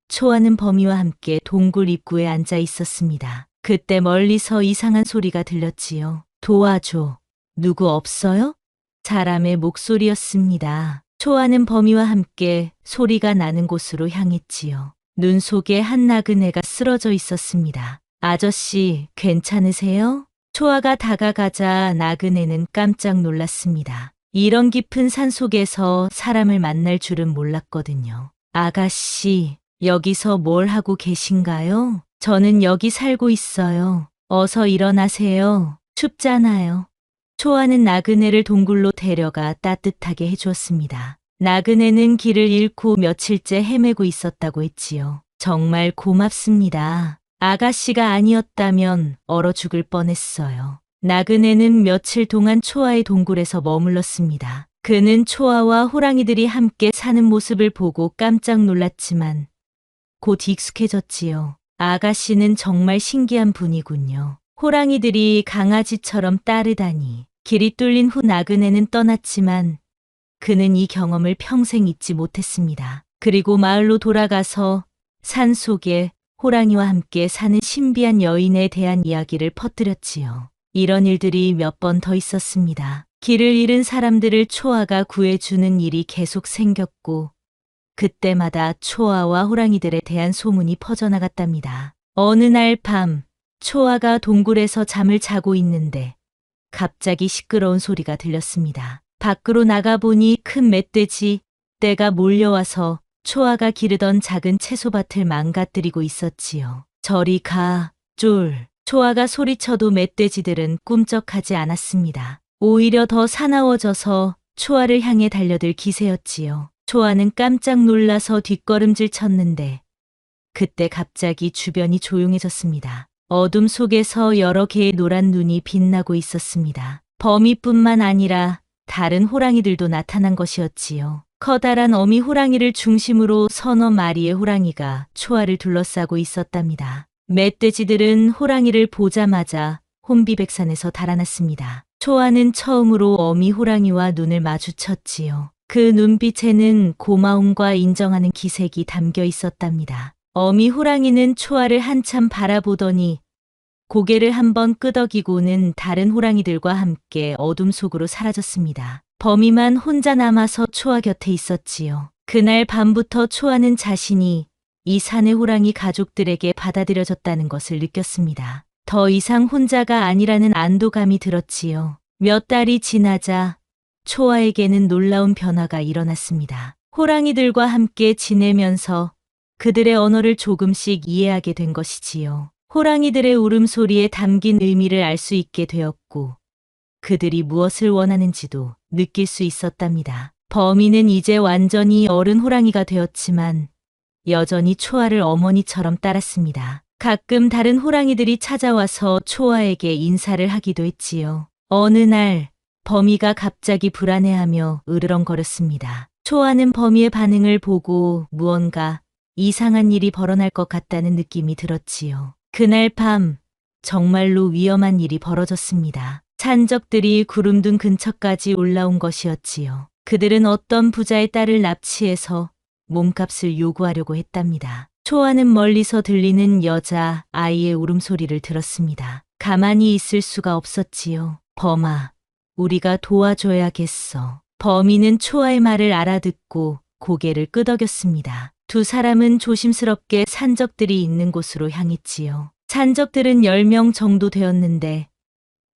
초아는 범이와 함께 동굴 입구에 앉아 있었습니다. 그때 멀리서 이상한 소리가 들렸지요. 도와줘. 누구 없어요? 사람의 목소리였습니다. 초아는 범이와 함께 소리가 나는 곳으로 향했지요. 눈 속에 한 나그네가 쓰러져 있었습니다. 아저씨, 괜찮으세요? 초아가 다가가자 나그네는 깜짝 놀랐습니다. 이런 깊은 산 속에서 사람을 만날 줄은 몰랐거든요. 아가씨, 여기서 뭘 하고 계신가요? 저는 여기 살고 있어요. 어서 일어나세요. 춥잖아요. 초아는 나그네를 동굴로 데려가 따뜻하게 해주었습니다. 나그네는 길을 잃고 며칠째 헤매고 있었다고 했지요. 정말 고맙습니다. 아가씨가 아니었다면 얼어 죽을 뻔했어요. 나그네는 며칠 동안 초아의 동굴에서 머물렀습니다. 그는 초아와 호랑이들이 함께 사는 모습을 보고 깜짝 놀랐지만 곧 익숙해졌지요. 아가씨는 정말 신기한 분이군요. 호랑이들이 강아지처럼 따르다니. 길이 뚫린 후 나그네는 떠났지만 그는 이 경험을 평생 잊지 못했습니다. 그리고 마을로 돌아가서 산 속에 호랑이와 함께 사는 신비한 여인에 대한 이야기를 퍼뜨렸지요. 이런 일들이 몇 번 더 있었습니다. 길을 잃은 사람들을 초아가 구해주는 일이 계속 생겼고 그때마다 초아와 호랑이들에 대한 소문이 퍼져나갔답니다. 어느 날 밤 초아가 동굴에서 잠을 자고 있는데 갑자기 시끄러운 소리가 들렸습니다. 밖으로 나가보니 큰 멧돼지 떼가 몰려와서 초아가 기르던 작은 채소밭을 망가뜨리고 있었지요. 저리 가, 쫄. 초아가 소리쳐도 멧돼지들은 꿈쩍하지 않았습니다. 오히려 더 사나워져서 초아를 향해 달려들 기세였지요. 초아는 깜짝 놀라서 뒷걸음질 쳤는데 그때 갑자기 주변이 조용해졌습니다. 어둠 속에서 여러 개의 노란 눈이 빛나고 있었습니다. 범이뿐만 아니라 다른 호랑이들도 나타난 것이었지요. 커다란 어미 호랑이를 중심으로 서너 마리의 호랑이가 초아를 둘러싸고 있었답니다. 멧돼지들은 호랑이를 보자마자 혼비백산에서 달아났습니다. 초아는 처음으로 어미 호랑이와 눈을 마주쳤지요. 그 눈빛에는 고마움과 인정하는 기색이 담겨 있었답니다. 어미 호랑이는 초아를 한참 바라보더니 고개를 한번 끄덕이고는 다른 호랑이들과 함께 어둠 속으로 사라졌습니다. 범이만 혼자 남아서 초아 곁에 있었지요. 그날 밤부터 초아는 자신이 이 산의 호랑이 가족들에게 받아들여졌다는 것을 느꼈습니다. 더 이상 혼자가 아니라는 안도감이 들었지요. 몇 달이 지나자 초아에게는 놀라운 변화가 일어났습니다. 호랑이들과 함께 지내면서 그들의 언어를 조금씩 이해하게 된 것이지요. 호랑이들의 울음소리에 담긴 의미를 알 수 있게 되었고 그들이 무엇을 원하는지도 느낄 수 있었답니다. 범이는 이제 완전히 어른 호랑이가 되었지만 여전히 초아를 어머니처럼 따랐습니다. 가끔 다른 호랑이들이 찾아와서 초아에게 인사를 하기도 했지요. 어느 날 범이가 갑자기 불안해하며 으르렁거렸습니다. 초아는 범이의 반응을 보고 무언가 이상한 일이 벌어날 것 같다는 느낌이 들었지요. 그날 밤 정말로 위험한 일이 벌어졌습니다. 산적들이 구름둥 근처까지 올라온 것이었지요. 그들은 어떤 부자의 딸을 납치해서 몸값을 요구하려고 했답니다. 초아는 멀리서 들리는 여자 아이의 울음소리를 들었습니다. 가만히 있을 수가 없었지요. 범아, 우리가 도와줘야겠어. 범이는 초아의 말을 알아듣고 고개를 끄덕였습니다. 두 사람은 조심스럽게 산적들이 있는 곳으로 향했지요. 산적들은 10명 정도 되었는데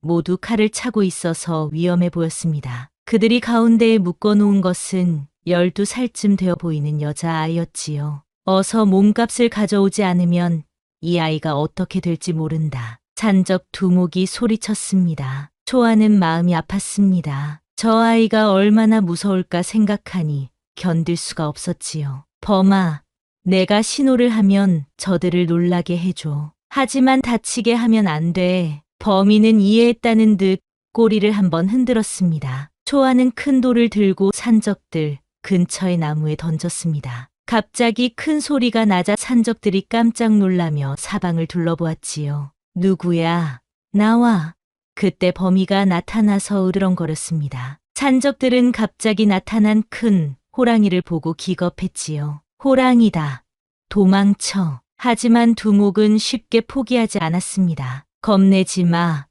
모두 칼을 차고 있어서 위험해 보였습니다. 그들이 가운데에 묶어놓은 것은 12살쯤 되어 보이는 여자아이였지요. 어서 몸값을 가져오지 않으면 이 아이가 어떻게 될지 모른다. 산적 두목이 소리쳤습니다. 초아는 마음이 아팠습니다. 저 아이가 얼마나 무서울까 생각하니 견딜 수가 없었지요. 범아, 내가 신호를 하면 저들을 놀라게 해줘. 하지만 다치게 하면 안 돼. 범인은 이해했다는 듯 꼬리를 한번 흔들었습니다. 초아는 큰 돌을 들고 산적들 근처의 나무에 던졌습니다. 갑자기 큰 소리가 나자 산적들이 깜짝 놀라며 사방을 둘러보았지요. 누구야? 나와. 그때 범이가 나타나서 으르렁거렸습니다. 산적들은 갑자기 나타난 큰 호랑이를 보고 기겁했지요. 호랑이다. 도망쳐. 하지만 두목은 쉽게 포기하지 않았습니다. 겁내지 마.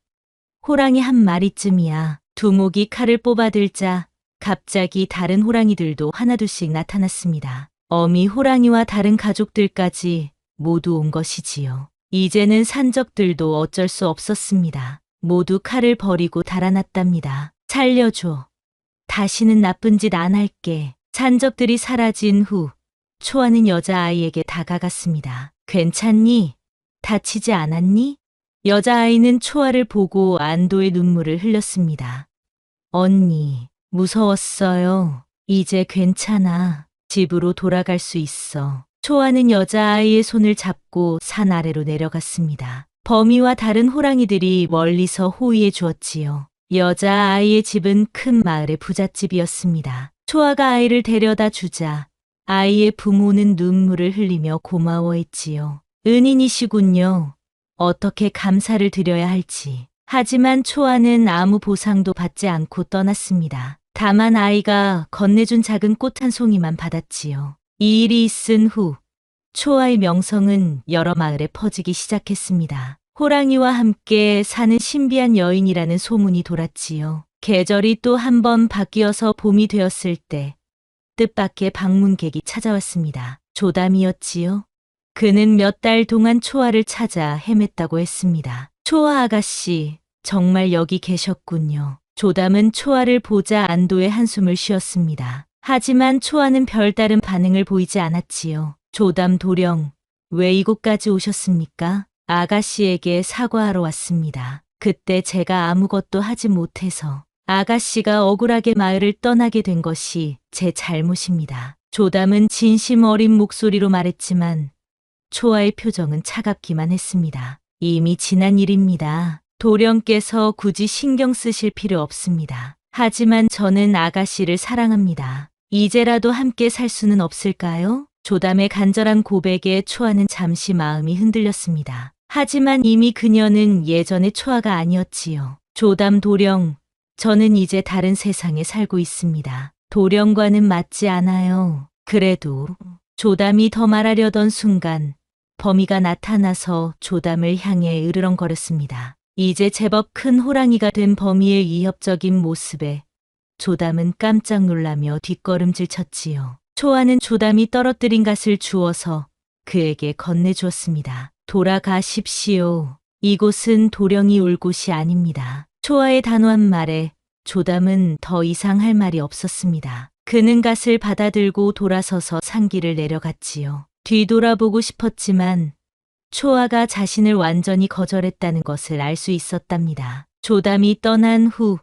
호랑이 한 마리쯤이야. 두목이 칼을 뽑아들자 갑자기 다른 호랑이들도 하나둘씩 나타났습니다. 어미 호랑이와 다른 가족들까지 모두 온 것이지요. 이제는 산적들도 어쩔 수 없었습니다. 모두 칼을 버리고 달아났답니다. 살려줘. 다시는 나쁜 짓 안 할게. 산적들이 사라진 후 초아는 여자아이에게 다가갔습니다. 괜찮니? 다치지 않았니? 여자아이는 초아를 보고 안도의 눈물을 흘렸습니다. 언니, 무서웠어요. 이제 괜찮아. 집으로 돌아갈 수 있어. 초아는 여자아이의 손을 잡고 산 아래로 내려갔습니다. 범이와 다른 호랑이들이 멀리서 호위해 주었지요. 여자아이의 집은 큰 마을의 부잣집이었습니다. 초아가 아이를 데려다 주자 아이의 부모는 눈물을 흘리며 고마워했지요. 은인이시군요. 어떻게 감사를 드려야 할지. 하지만 초아는 아무 보상도 받지 않고 떠났습니다. 다만 아이가 건네준 작은 꽃 한 송이만 받았지요. 이 일이 있은 후 초아의 명성은 여러 마을에 퍼지기 시작했습니다. 호랑이와 함께 사는 신비한 여인이라는 소문이 돌았지요. 계절이 또 한 번 바뀌어서 봄이 되었을 때 뜻밖의 방문객이 찾아왔습니다. 조담이었지요. 그는 몇 달 동안 초아를 찾아 헤맸다고 했습니다. 초아 아가씨, 정말 여기 계셨군요. 조담은 초아를 보자 안도의 한숨을 쉬었습니다. 하지만 초아는 별다른 반응을 보이지 않았지요. 조담 도령, 왜 이곳까지 오셨습니까? 아가씨에게 사과하러 왔습니다. 그때 제가 아무것도 하지 못해서 아가씨가 억울하게 마을을 떠나게 된 것이 제 잘못입니다. 조담은 진심 어린 목소리로 말했지만 초아의 표정은 차갑기만 했습니다. 이미 지난 일입니다. 도령께서 굳이 신경 쓰실 필요 없습니다. 하지만 저는 아가씨를 사랑합니다. 이제라도 함께 살 수는 없을까요? 조담의 간절한 고백에 초아는 잠시 마음이 흔들렸습니다. 하지만 이미 그녀는 예전의 초아가 아니었지요. 조담 도령, 저는 이제 다른 세상에 살고 있습니다. 도령과는 맞지 않아요. 그래도 조담이 더 말하려던 순간 범이가 나타나서 조담을 향해 으르렁거렸습니다. 이제 제법 큰 호랑이가 된 범이의 위협적인 모습에 조담은 깜짝 놀라며 뒷걸음질 쳤지요. 초아는 조담이 떨어뜨린 갓을 주워서 그에게 건네주었습니다. 돌아가십시오. 이곳은 도령이 올 곳이 아닙니다. 초아의 단호한 말에 조담은 더 이상 할 말이 없었습니다. 그는 갓을 받아들고 돌아서서 산길을 내려갔지요. 뒤돌아보고 싶었지만 초아가 자신을 완전히 거절했다는 것을 알 수 있었답니다. 조담이 떠난 후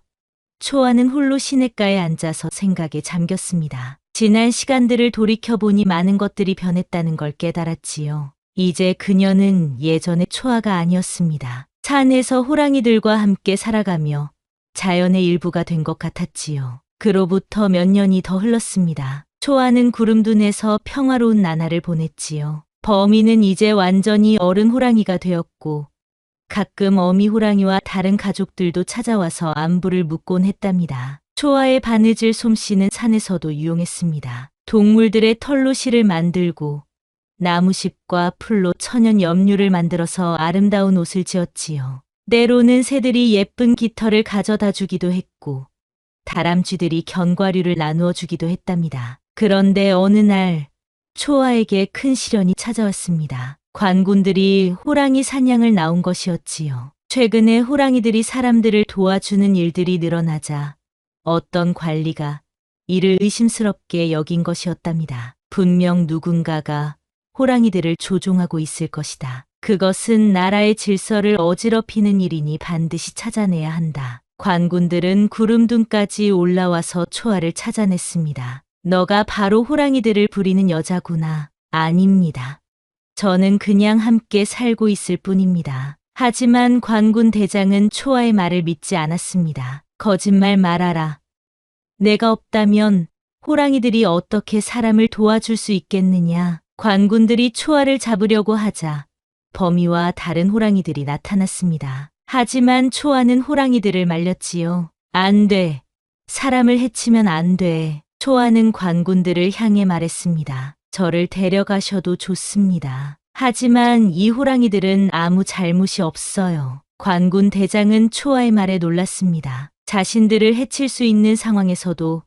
초아는 홀로 시냇가에 앉아서 생각에 잠겼습니다. 지난 시간들을 돌이켜보니 많은 것들이 변했다는 걸 깨달았지요. 이제 그녀는 예전의 초아가 아니었습니다. 산에서 호랑이들과 함께 살아가며 자연의 일부가 된 것 같았지요. 그로부터 몇 년이 더 흘렀습니다. 초아는 구름둔에서 평화로운 나날을 보냈지요. 범이는 이제 완전히 어른 호랑이가 되었고 가끔 어미 호랑이와 다른 가족들도 찾아와서 안부를 묻곤 했답니다. 초아의 바느질 솜씨는 산에서도 유용했습니다. 동물들의 털로 실을 만들고 나무십과 풀로 천연 염료를 만들어서 아름다운 옷을 지었지요. 때로는 새들이 예쁜 깃털을 가져다 주기도 했고 다람쥐들이 견과류를 나누어 주기도 했답니다. 그런데 어느 날 초아에게 큰 시련이 찾아왔습니다. 관군들이 호랑이 사냥을 나온 것이었지요. 최근에 호랑이들이 사람들을 도와주는 일들이 늘어나자 어떤 관리가 이를 의심스럽게 여긴 것이었답니다. 분명 누군가가 호랑이들을 조종하고 있을 것이다. 그것은 나라의 질서를 어지럽히는 일이니 반드시 찾아내야 한다. 관군들은 구름둔까지 올라와서 초아를 찾아냈습니다. 너가 바로 호랑이들을 부리는 여자구나. 아닙니다. 저는 그냥 함께 살고 있을 뿐입니다. 하지만 관군 대장은 초아의 말을 믿지 않았습니다. 거짓말 말아라. 내가 없다면 호랑이들이 어떻게 사람을 도와줄 수 있겠느냐. 관군들이 초아를 잡으려고 하자 범이와 다른 호랑이들이 나타났습니다. 하지만 초아는 호랑이들을 말렸지요. 안 돼. 사람을 해치면 안 돼. 초아는 관군들을 향해 말했습니다. 저를 데려가셔도 좋습니다. 하지만 이 호랑이들은 아무 잘못이 없어요. 관군 대장은 초아의 말에 놀랐습니다. 자신들을 해칠 수 있는 상황에서도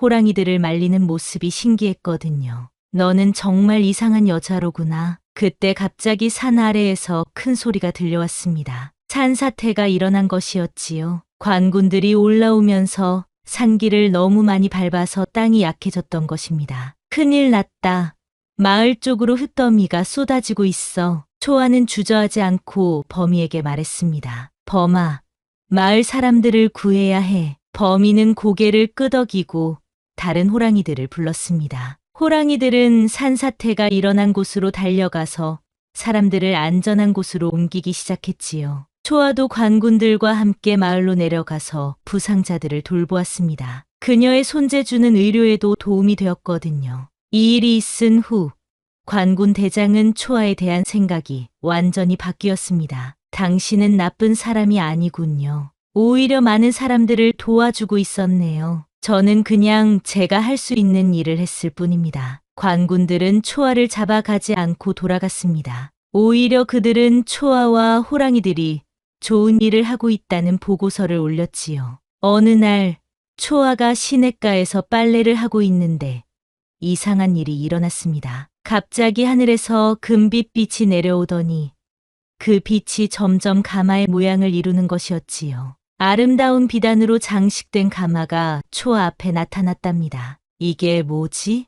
호랑이들을 말리는 모습이 신기했거든요. 너는 정말 이상한 여자로구나. 그때 갑자기 산 아래에서 큰 소리가 들려왔습니다. 산사태가 일어난 것이었지요. 관군들이 올라오면서 산길을 너무 많이 밟아서 땅이 약해졌던 것입니다. 큰일 났다. 마을 쪽으로 흙더미가 쏟아지고 있어. 초아는 주저하지 않고 범이에게 말했습니다. 범아, 마을 사람들을 구해야 해. 범이는 고개를 끄덕이고 다른 호랑이들을 불렀습니다. 호랑이들은 산사태가 일어난 곳으로 달려가서 사람들을 안전한 곳으로 옮기기 시작했지요. 초아도 관군들과 함께 마을로 내려가서 부상자들을 돌보았습니다. 그녀의 손재주는 의료에도 도움이 되었거든요. 이 일이 있은 후 관군 대장은 초아에 대한 생각이 완전히 바뀌었습니다. 당신은 나쁜 사람이 아니군요. 오히려 많은 사람들을 도와주고 있었네요. 저는 그냥 제가 할 수 있는 일을 했을 뿐입니다. 관군들은 초아를 잡아가지 않고 돌아갔습니다. 오히려 그들은 초아와 호랑이들이 좋은 일을 하고 있다는 보고서를 올렸지요. 어느 날 초아가 시냇가에서 빨래를 하고 있는데 이상한 일이 일어났습니다. 갑자기 하늘에서 금빛빛이 내려오더니 그 빛이 점점 가마의 모양을 이루는 것이었지요. 아름다운 비단으로 장식된 가마가 초아 앞에 나타났답니다. 이게 뭐지?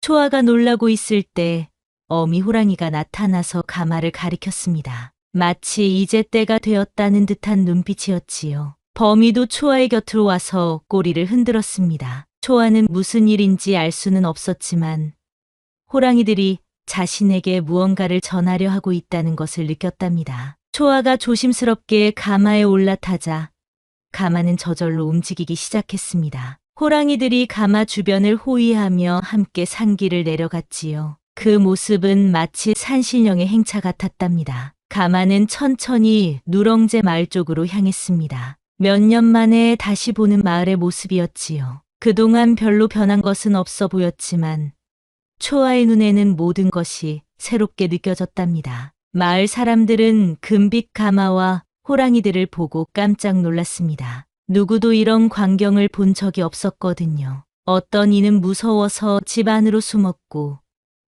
초아가 놀라고 있을 때 어미 호랑이가 나타나서 가마를 가리켰습니다. 마치 이제 때가 되었다는 듯한 눈빛이었지요. 범이도 초아의 곁으로 와서 꼬리를 흔들었습니다. 초아는 무슨 일인지 알 수는 없었지만 호랑이들이 자신에게 무언가를 전하려 하고 있다는 것을 느꼈답니다. 초아가 조심스럽게 가마에 올라타자 가마는 저절로 움직이기 시작했습니다. 호랑이들이 가마 주변을 호위하며 함께 산길을 내려갔지요. 그 모습은 마치 산신령의 행차 같았답니다. 가마는 천천히 누렁제 마을 쪽으로 향했습니다. 몇 년 만에 다시 보는 마을의 모습이었지요. 그동안 별로 변한 것은 없어 보였지만 초아의 눈에는 모든 것이 새롭게 느껴졌답니다. 마을 사람들은 금빛 가마와 호랑이들을 보고 깜짝 놀랐습니다. 누구도 이런 광경을 본 적이 없었거든요. 어떤 이는 무서워서 집 안으로 숨었고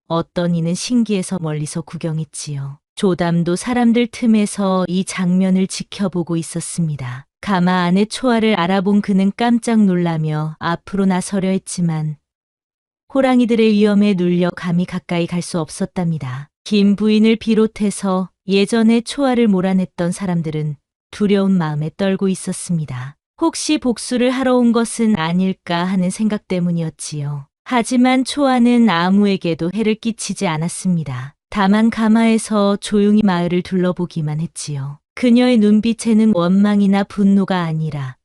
어떤 이는 신기해서 멀리서 구경했지요. 조담도 사람들 틈에서 이 장면을 지켜보고 있었습니다. 가마 안의 초아를 알아본 그는 깜짝 놀라며 앞으로 나서려 했지만 호랑이들의 위험에 눌려 감히 가까이 갈 수 없었답니다. 김 부인을 비롯해서 예전에 초아를 몰아냈던 사람들은 두려운 마음에 떨고 있었습니다. 혹시 복수를 하러 온 것은 아닐까 하는 생각 때문이었지요. 하지만 초아는 아무에게도 해를 끼치지 않았습니다. 다만 가마에서 조용히 마을을 둘러보기만 했지요. 그녀의 눈빛에는 원망이나 분노가 아니라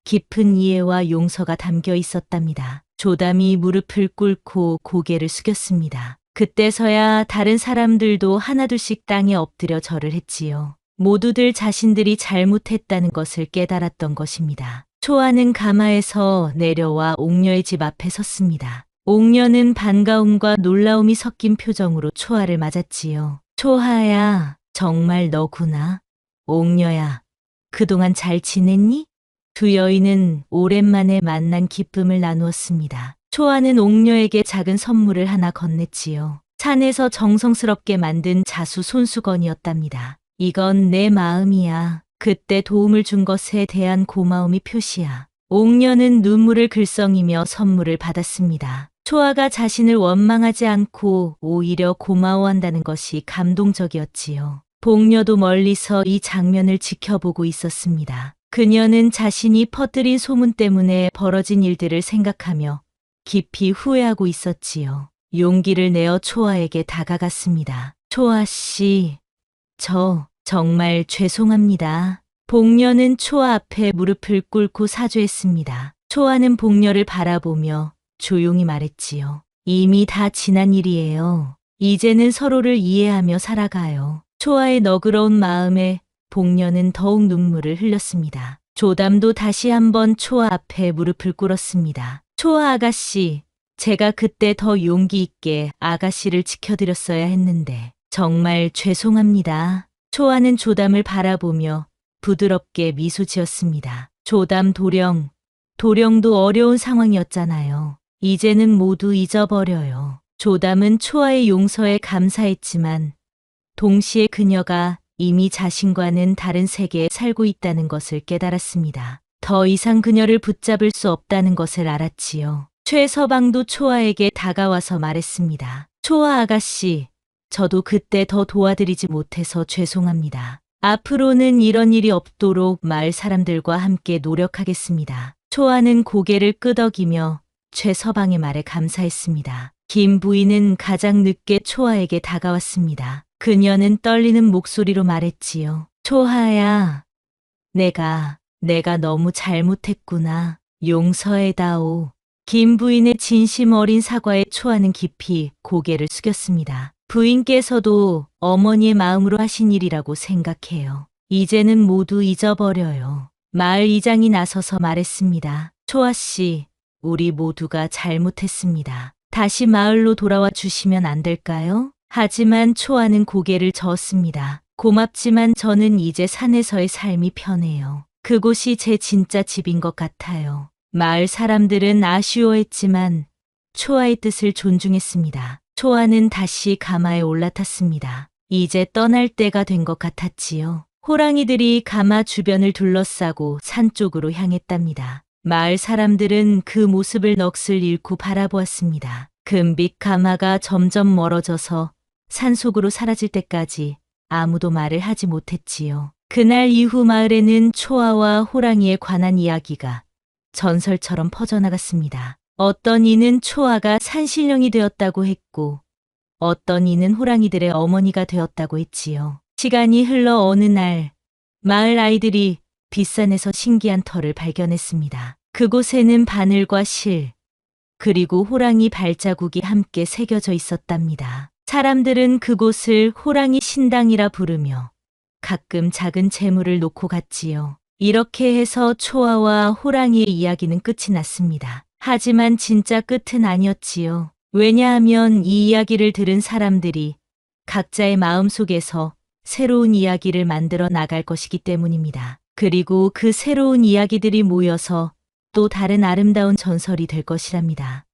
깊은 이해와 용서가 담겨 있었답니다. 조담이 무릎을 꿇고 고개를 숙였습니다. 그때서야 다른 사람들도 하나둘씩 땅에 엎드려 절을 했지요. 모두들 자신들이 잘못했다는 것을 깨달았던 것입니다. 초아는 가마에서 내려와 옥녀의 집 앞에 섰습니다. 옥녀는 반가움과 놀라움이 섞인 표정으로 초아를 맞았지요. 초아야, 정말 너구나. 옥녀야, 그동안 잘 지냈니? 두 여인은 오랜만에 만난 기쁨을 나누었습니다. 초아는 옥녀에게 작은 선물을 하나 건넸지요. 산에서 정성스럽게 만든 자수 손수건이었답니다. 이건 내 마음이야. 그때 도움을 준 것에 대한 고마움이 표시야. 옥녀는 눈물을 글썽이며 선물을 받았습니다. 초아가 자신을 원망하지 않고 오히려 고마워한다는 것이 감동적이었지요. 복녀도 멀리서 이 장면을 지켜보고 있었습니다. 그녀는 자신이 퍼뜨린 소문 때문에 벌어진 일들을 생각하며 깊이 후회하고 있었지요. 용기를 내어 초아에게 다가갔습니다. 초아 씨, 저 정말 죄송합니다. 복녀는 초아 앞에 무릎을 꿇고 사죄했습니다. 초아는 복녀를 바라보며 조용히 말했지요. 이미 다 지난 일이에요. 이제는 서로를 이해하며 살아가요. 초아의 너그러운 마음에 복녀는 더욱 눈물을 흘렸습니다. 조담도 다시 한번 초아 앞에 무릎을 꿇었습니다. 초아 아가씨, 제가 그때 더 용기 있게 아가씨를 지켜드렸어야 했는데 정말 죄송합니다. 초아는 조담을 바라보며 부드럽게 미소 지었습니다. 조담 도령도 어려운 상황이었잖아요. 이제는 모두 잊어버려요. 조담은 초아의 용서에 감사했지만 동시에 그녀가 이미 자신과는 다른 세계에 살고 있다는 것을 깨달았습니다. 더 이상 그녀를 붙잡을 수 없다는 것을 알았지요. 최서방도 초아에게 다가와서 말했습니다. 초아 아가씨, 저도 그때 더 도와드리지 못해서 죄송합니다. 앞으로는 이런 일이 없도록 마을 사람들과 함께 노력하겠습니다. 초아는 고개를 끄덕이며 최서방의 말에 감사했습니다. 김 부인은 가장 늦게 초아에게 다가왔습니다. 그녀는 떨리는 목소리로 말했지요. 초아야, 내가 너무 잘못했구나. 용서해다오. 김 부인의 진심 어린 사과에 초아는 깊이 고개를 숙였습니다. 부인께서도 어머니의 마음으로 하신 일이라고 생각해요. 이제는 모두 잊어버려요. 마을 이장이 나서서 말했습니다. 초아 씨, 우리 모두가 잘못했습니다. 다시 마을로 돌아와 주시면 안 될까요? 하지만 초아는 고개를 저었습니다. 고맙지만 저는 이제 산에서의 삶이 편해요. 그곳이 제 진짜 집인 것 같아요. 마을 사람들은 아쉬워했지만 초아의 뜻을 존중했습니다. 초아는 다시 가마에 올라탔습니다. 이제 떠날 때가 된 것 같았지요. 호랑이들이 가마 주변을 둘러싸고 산 쪽으로 향했답니다. 마을 사람들은 그 모습을 넋을 잃고 바라보았습니다. 금빛 가마가 점점 멀어져서 산속으로 사라질 때까지 아무도 말을 하지 못했지요. 그날 이후 마을에는 초아와 호랑이에 관한 이야기가 전설처럼 퍼져나갔습니다. 어떤 이는 초아가 산신령이 되었다고 했고 어떤 이는 호랑이들의 어머니가 되었다고 했지요. 시간이 흘러 어느 날 마을 아이들이 뒷산에서 신기한 털을 발견했습니다. 그곳에는 바늘과 실, 그리고 호랑이 발자국이 함께 새겨져 있었답니다. 사람들은 그곳을 호랑이 신당이라 부르며 가끔 작은 재물을 놓고 갔지요. 이렇게 해서 초아와 호랑이의 이야기는 끝이 났습니다. 하지만 진짜 끝은 아니었지요. 왜냐하면 이 이야기를 들은 사람들이 각자의 마음속에서 새로운 이야기를 만들어 나갈 것이기 때문입니다. 그리고 그 새로운 이야기들이 모여서 또 다른 아름다운 전설이 될 것이랍니다.